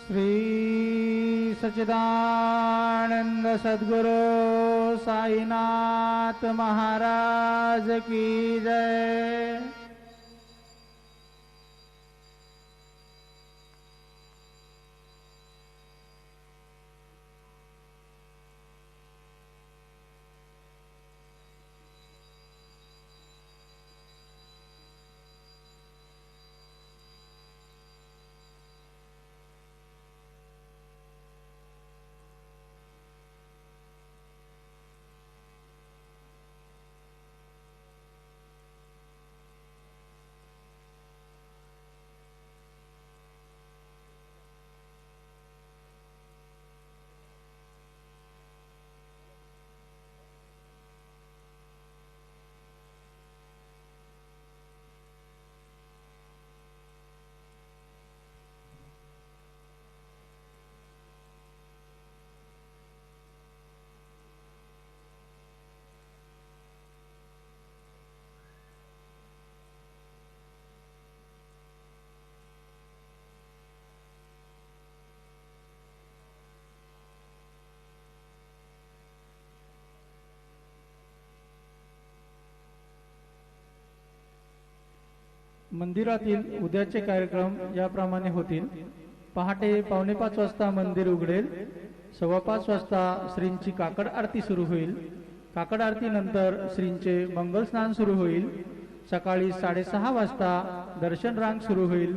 श्री सच्चिदानंद सद्गुरु साईनाथ महाराज की जय। मंदिरातील उद्याचे कार्यक्रम याप्रमाणे होतील। पहाटे 4:45 वाजता मंदिर उघडेल। 5:15 वाजता श्रींची काकड आरती सुरू होईल। काकड आरती नंतर श्रींचे मंगल स्नान सुरू होईल। सकाळी 6:30 वाजता दर्शन रांग सुरू होईल।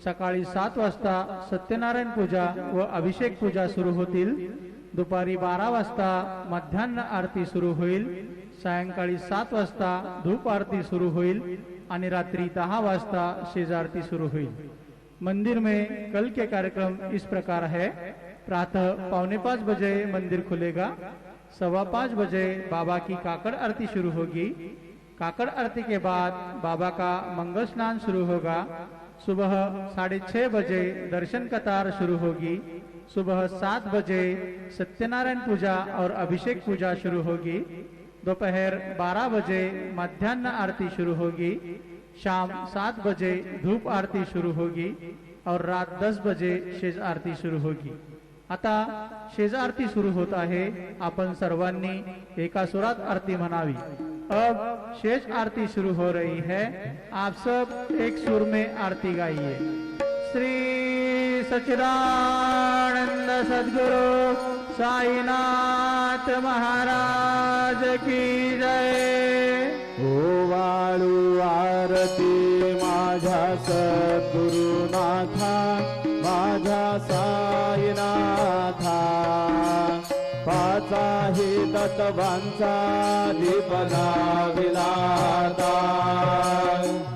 सकाळी 7 वाजता सत्यनारायण पूजा व अभिषेक पूजा सुरू होतील। दुपारी 12 वाजता मध्यान्ह आरती सुरू होईल। सायंकाळी 7 वाजता धूप आरती सुरू होईल आणि रात्रि 10 वाजता शेज आरती शुरू हुई। मंदिर में कल के कार्यक्रम इस प्रकार है। प्रातः 4:45 बजे मंदिर खुलेगा। 5:15 बजे बाबा की काकड़ आरती शुरू होगी। काकड़ आरती के बाद बाबा का मंगल स्नान शुरू होगा। सुबह 6:30 बजे दर्शन कतार शुरू होगी। सुबह 7 बजे सत्यनारायण पूजा और अभिषेक पूजा शुरू होगी। दोपहर 12 बजे मध्यान्ह आरती शुरू होगी। शाम 7 बजे धूप आरती शुरू होगी और रात 10 बजे शेज आरती शुरू होगी। आता शेज आरती सुरू होत आहे। आपण सर्वांनी एका सुरात आरती म्हणावी। अब शेज आरती शुरू हो रही है। आप सब एक सुर में आरती गाइए। श्री सच्चिदानंद सद्गुरु साईनाथ महाराज की जय। ओवाळू आरती माझ्या सद्गुरुनाथा, माझ्या साईनाथा। पाचाही तत्वांचा दीप लाविलाता।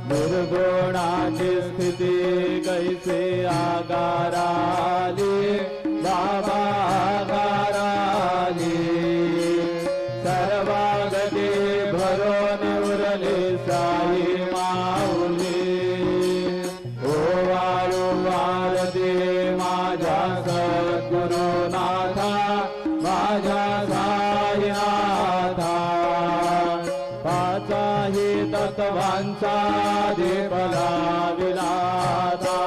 निर्गुणाची स्थिती कैसे आगाराली, बाबा आगाराली। सर्वागती भरून उरली साई माऊली। ओवाळू आरती माझ्या सद्गुरुनाथा, माझ्या साईनाथा। पाचाही तत्वांचा दीप लाविलाता।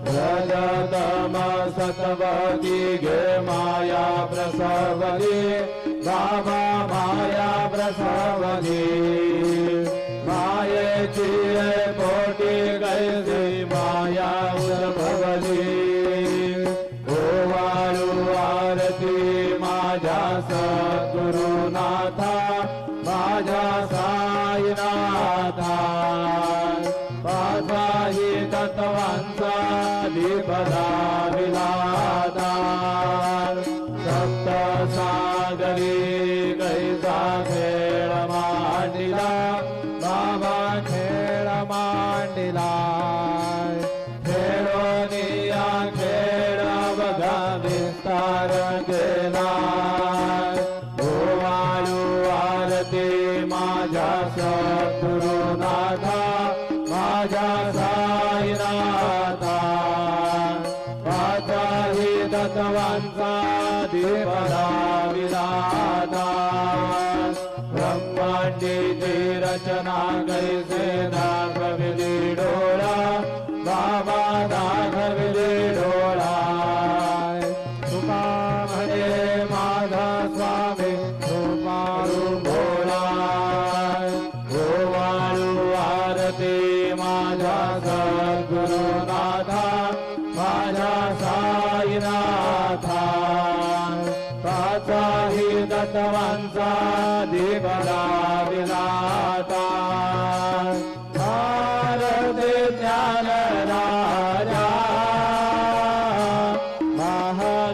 रजतम सत्वती गे माया प्रसवली, बाबा माया प्रसवली। मायेची पोटी कैसी माया उद्भवली। ओवाळू आरती माझ्या सद्गुरुनाथा, माझ्या साईनाथा। पाचाही तत्वांचा दीप लाविलाता। सप्त सागरी कैसा खेळ मांडिला, बाबा खेळ मांडिला। खेळोनिया खेळ बघा विस्तार केला। ओवाळू आरती माझ्या सद्गुरुनाथा, माझ्या साईनाथा। पाचाही तत्वांचा दीप लाविलाता। ब्रह्मांडीची रचना कैसे दाखविली डोळा, बाबा दाखविली डोळा। दत्तवांचा दीप लाविलाता भारती ज्ञान राजा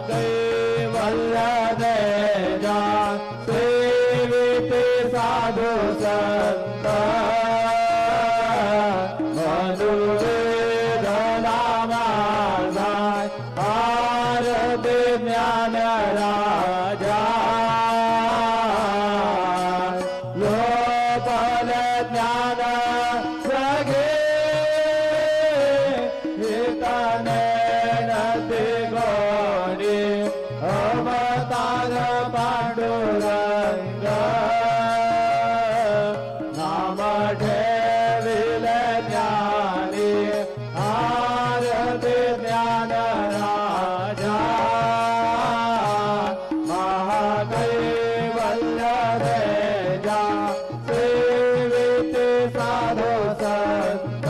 महाकैवल्य देजा सेविते साधु संत मधुवेद नामाजाय भारती ज्ञान राजा लोपल ज्ञान जगे हितने नदी गोडी अवतार पांडुरंग नाम ठेविल ज्ञानी आरती ज्ञान राजा महाकैवल्य देजा सेविते साधु संत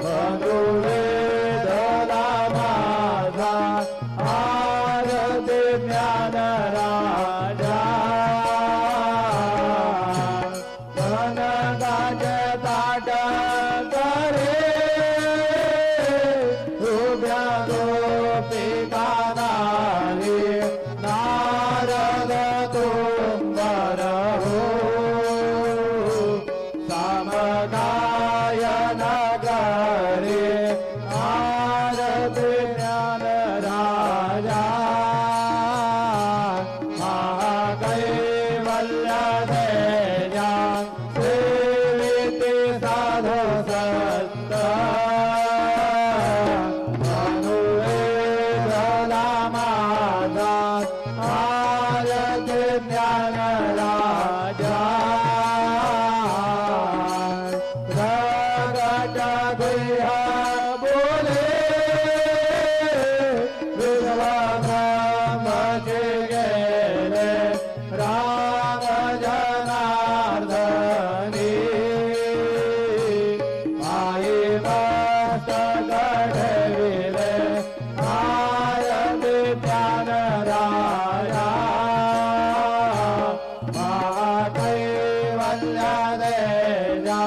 मधुवेद नामाजा आरती ज्ञान राजा धनदाज ताट करे उभ्या गोपिका नारी नारद तुंबर हो समगायन करे आरती ज्ञान राजा महाकैवल्य देजा सेविते साधु संत मधुवेद नामाजा आरती ज्ञान राजा प्रगट गुह्य बोले विश्वब्रह्म के गेले राम जनार्दनी आई मस्तक ढविले आरती ज्ञान राजा महाकैवल्य देजा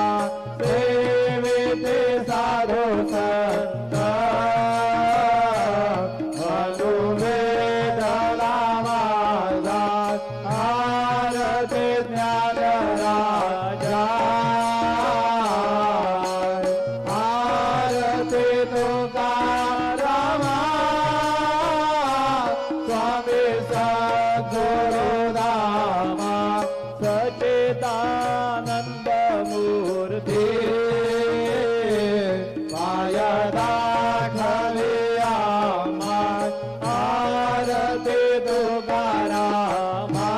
सेविते साधु संत मधुवेद नामाजा आरती ज्ञान राजा आरती तुकारामा स्वामी सद्गुरुधामा सच्चिदानंद मूर्ती माया दाखले आम्हा आरती तुकारामा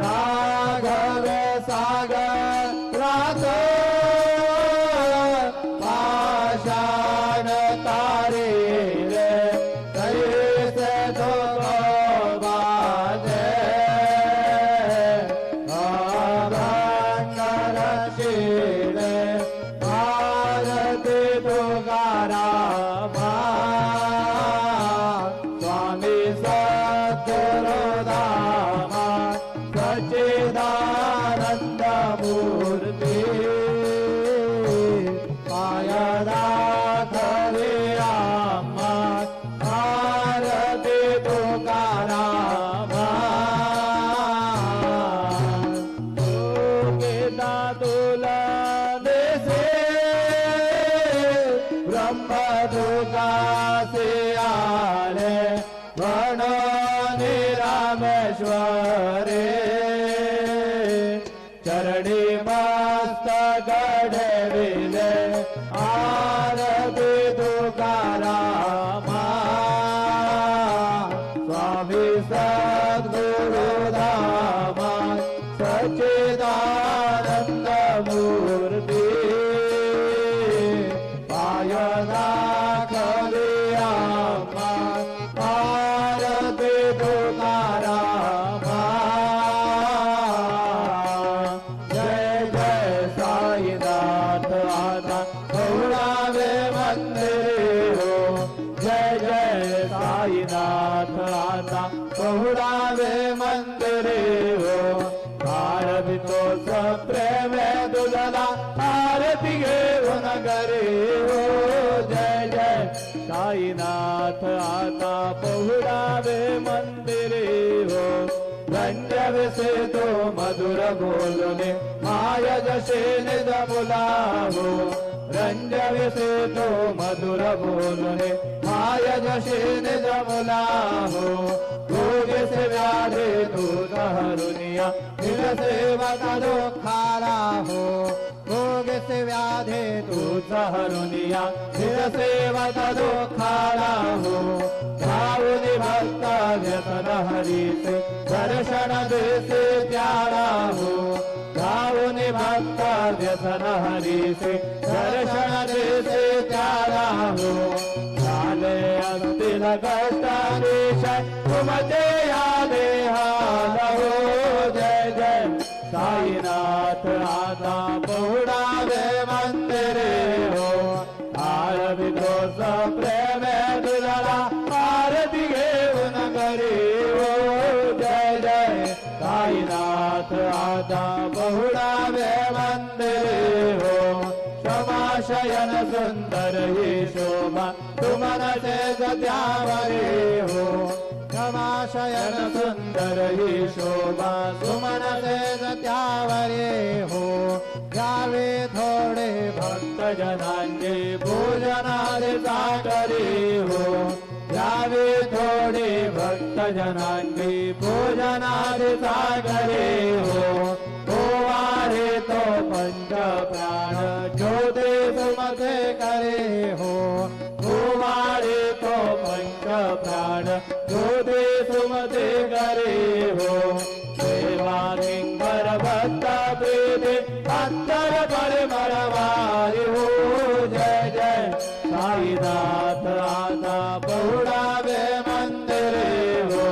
राघव सागरात पाषाण तारिले तैसे तो बाजे अभंगरशिले आरती तुकारामा स्वामी सद्गुरुधामा सच्चिदानंद मूर्ती माया दाखले आम्हा आरती तुकारामा तुकेता तुला देसे ब्रह्म दुगासे आले म्हणून रामेश्वरे चरणी मस्तक ढविले आरती तुकारामा स्वामी सद्गुरुधामा सच्चिदानंद मूर्ती पाय दाखले आम्हा आरती तुकारामा जय जय साईनाथ आता गौरा आरती घेऊन घरी हो जय जय साईनाथ आता पहुडावे मंदिरे हो रंजविसे तो मधुर बोलणे माय जसे निज मुला हो रंजविसे तो मधुर बोलणे माय जसे निज मुला हो योगेश व्याधे दूध हरुनिया निज सेवका दुःखाला हो योगेश व्याधे दूध हरुनिया निज सेवका दुःखाला हो भावनी भक्त व्यसन हरीचे दर्शन देसे प्यारा हो भावनी भक्त व्यसन हरीचे दर्शन देसे प्यारा हो झाले असतील कष्टादेश तुमचे या देहाला हो जय जय साईनाथ आता पहुडावे मंदिरे हो आरवितो प्रेम दुलारा आरती घेऊन घरी हो जय जय साईनाथ आता पहुडावे मंदिरे हो क्षमाशयन सुंदर ही शोभा तुमनसे सत्यावरे हो क्षमाशयन सुंदर ही शोभा सुमनसे सत्यावरे हो जावे थोडे भक्त जनांचे भोजनारे सागरे हो जावे थोडे भक्त जनांचे भोजनारे सागरे हो वारे तो पंच प्राण ज्योते सुमते करे हो वारे तो पंच प्राण ज्योते सुमते करे हो सेवा किंकर भक्त प्रीति अंतर पर मरवारी हो जय जय साईनाथ आता पहुडावे मंदिरे हो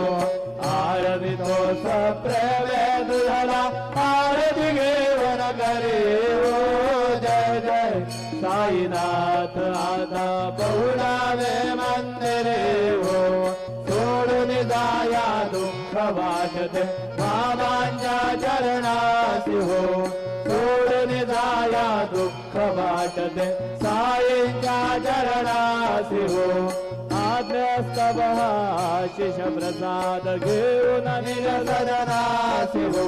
आरती तो सप्रेमे दुधला आरती घेऊन घरी हो जय जय साईनाथ आता पहुडावे मंदिरे हो सोडून जाया दुःख वाटते बाबांच्या चरणासी हो सोडून जाया दुःख वाटते साईंच्या चरणासी हो आज्ञस्तव आशिष प्रसाद घेऊन निज सदनासी हो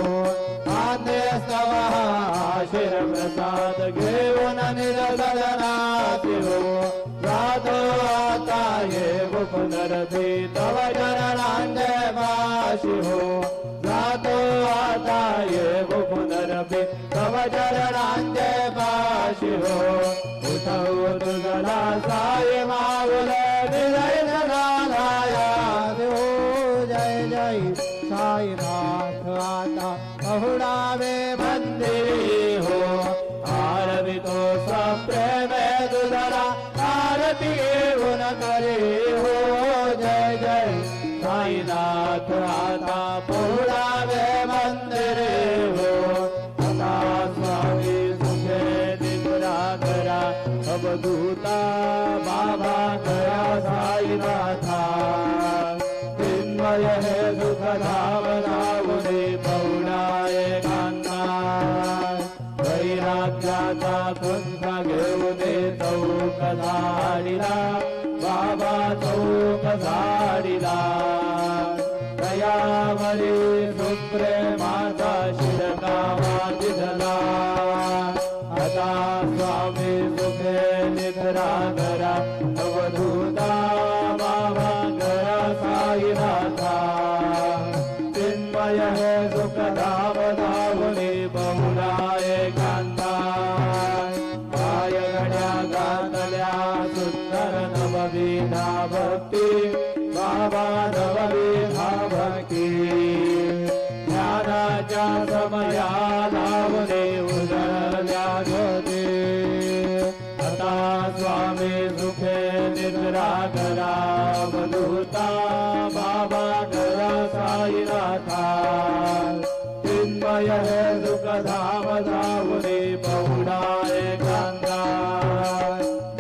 आज्ञस्तव आशिष प्रसाद घेऊन निज सदनासी हो जातो आता ये पुनरती तव चरणांचे वाशी हो जातो आता ये पुनरती तव चरणांचे वाशी हो उठव तुझला साई माऊल निजय जगालाया हो जय जय साईनाथ आता पहुडावे मंदिरे हो आरती तो सप्रेमे दुधरा आरती घेऊन करे हो जय जय साईनाथ आता पहुडावे मंदिरे हो आता स्वामी सुखे निद्रा करा अवधूता बाबा गया साईनाथा चिन्मय हे सुख धाम नावने पहुडाये कांता वैराग्याचा तुंसा घेऊने चौक झाडीला बाबा चौक झाडीला दयावरी सुप्रेमाचा शिरकावा दिधला आता स्वामी सुखे निद्रा करा अवधूता बाबा गया साईनाथा चिन्मय हे सुख धाम धावने बहुराये कांता पाय गड्या गातल्या सुंदर नवविधा भक्ती बाबा नवविधा भक्ती ज्ञानाच्या समया लावणे उजळल्या ज्योती आता स्वामी सुखे निद्रा करा वधूता बाबा करा साईनाथा चिन्मय हे सुख धाम धावणे बहुडाये कांता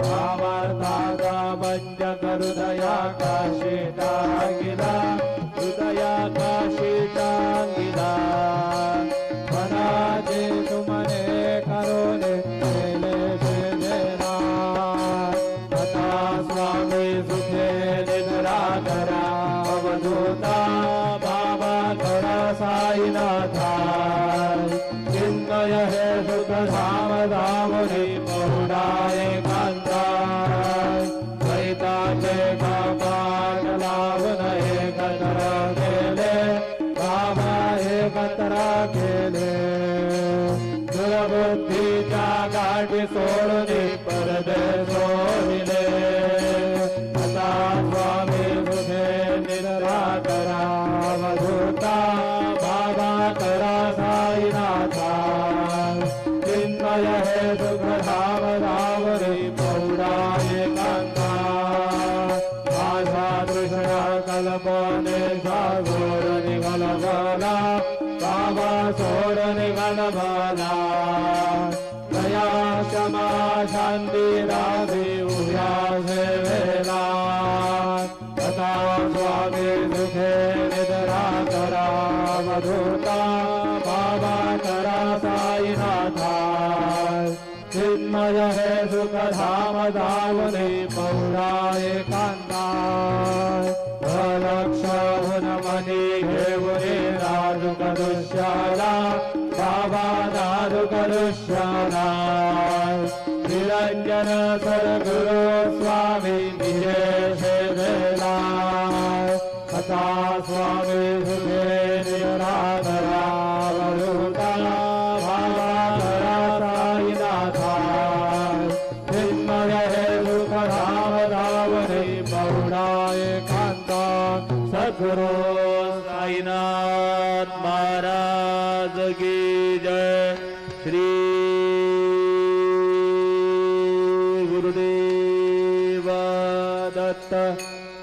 भावार्थाचा पंचक हृदया काशी टांगिला हृदया काशी टांगिला मनाचे तुमने करोने धावणे पौडा एकांता द्वैताचे कपाट लावून एकत्र केले बाबा एकत्र केले दुर्बुद्धीच्या गाठी सोडून पडदे सोडिले आता स्वामी तुझे निद्रा करा वधूता बाबा करा साईनाथा चिन्मय हे सुख धाम धावरे पौडा एकांता माझा तृष्णा कल्पने सागोर निघाल मला बाबा सोड निघाल मला दया क्षमा शांती राधी उभ्या सेवेला आता स्वामी सुखे निद्रा करा मधुरता बाबा करा साईनाथा चिन्मय हे सुख धाम धावने पौडा एकांता लक्ष हुन मनी घेऊने नाजुक दृश्याला बाबा नाजुक दृश्याला निरंजन सद्गुरु स्वामी विशेष देला आता स्वामी सुखे निराधरा वरुता बाबा करा साईनाथा चिन्मय हे सुख धाम धावने पौडा एकांता सद्गुरु साईनाथ महाराज की जय श्री गुरुदेव दत्त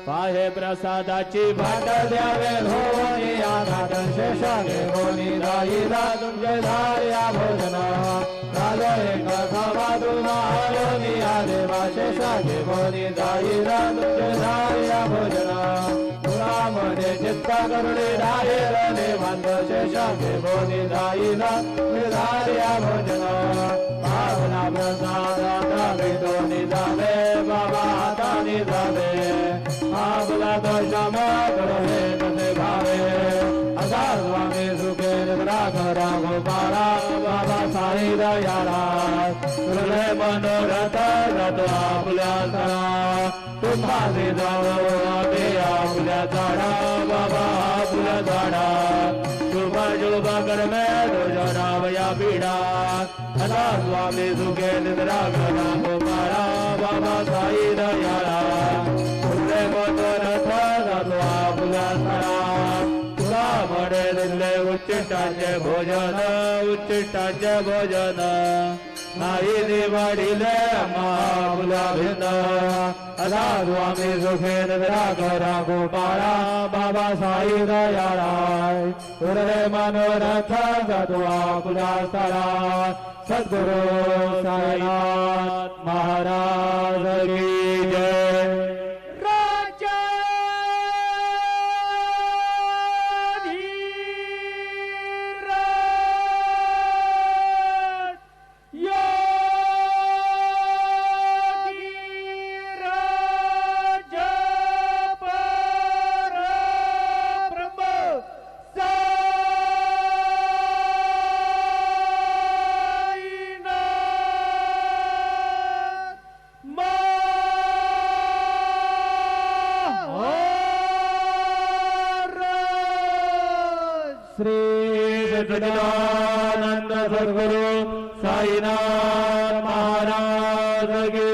पाहे प्रसादाची वाट द्यावे होनी आधार शेषा घेऊनी राहिला तुमचे धार्या भोजन झालो एक समाधू मालोनी आदेवा शेषा घेऊनी राहिला तुमचे धार्या भोजन तुळामध्ये चित्त करुणे राहिरले बांध शेषा घेऊनी राहिला तुमचे धार्या भोजन भावना प्रसादा दोन्ही जावे बाबा हातानी जावे आपला तो क्षमा करो हे तसे भावे असा स्वामी सुखे निद्रा करा गोपाळा बाबा साई दयाळा तुले मनोरथ जातो आपल्या तळा तुम्हाला जावो ते आपल्या झाडा बाबा आपल्या झाडा शुभ शुभ कर्मे तुझ्या नावया पीडा असा स्वामी सुखे निद्रा करा गोपाळा बाबा साई दयाळा तुले मनोरथ जातो आपल्या तळा तुला म्हणे दिले उच्चिष्टाचे भोजन उच्चिष्टाचे भोजन नाही निवडिले आपल्या भिन्न असा स्वामी सुखे निद्रा करा गोपाळा बाबा साई दयाळा तुले मनोरथ जातो आपल्या तळा सद्गुरु साईनाथ महाराज की जय श्री सच्चिदानंद सद्गुरु साईनाथ महाराज की